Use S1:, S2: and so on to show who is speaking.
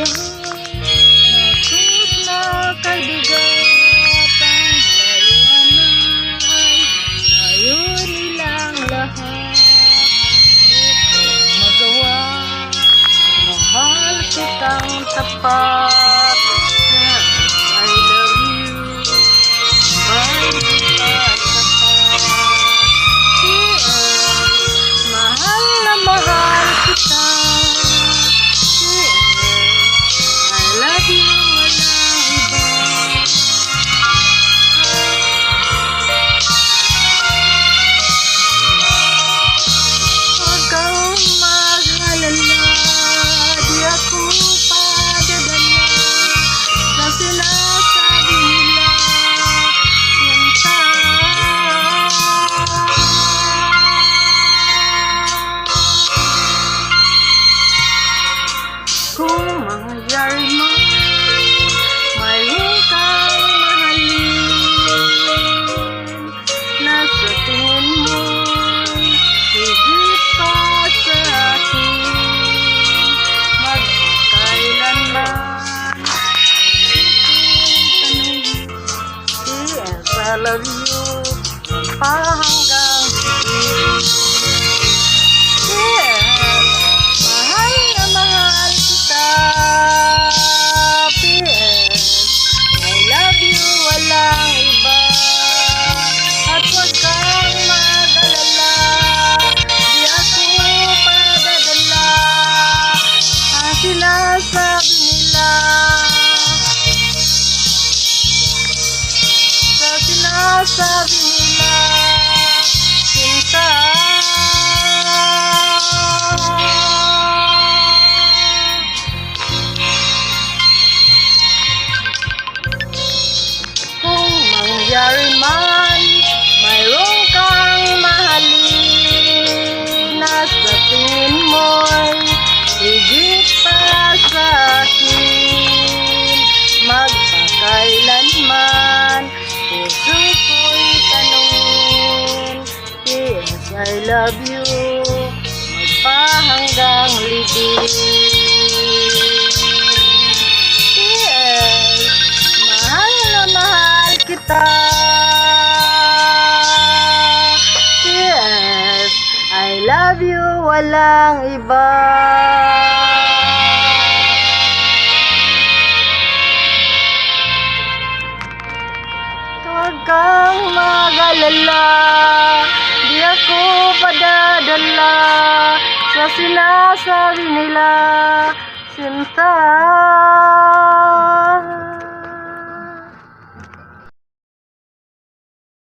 S1: Nakot na kabigat ang layuan ay ayaw nilang lahat. Ito magawa, mahal kitang tapat. I love you, mahal kita tapat. Yes, mahal na mahal kita. Kung mangyayari man, mayroon kang mahalin na sa tingin mo'y higit pa sa akin. Magpakailanman, yes, I love you, pahanggang higit. Walang iba, at huwag kang mag-alala, di ako padadala ang sinasabi nila, sa sinasabi nila, sinta. Mangyari man, mayroon kang mahalin na sa tingin mo'y higit pa sa akin. Magpakailanman, puso ko'y tanungin, yes, I love you, magpahanggang libing. Yes, I love you, walang iba. Huwag kang mag-alala, di ako padadala sa sinasabi nila, sinta.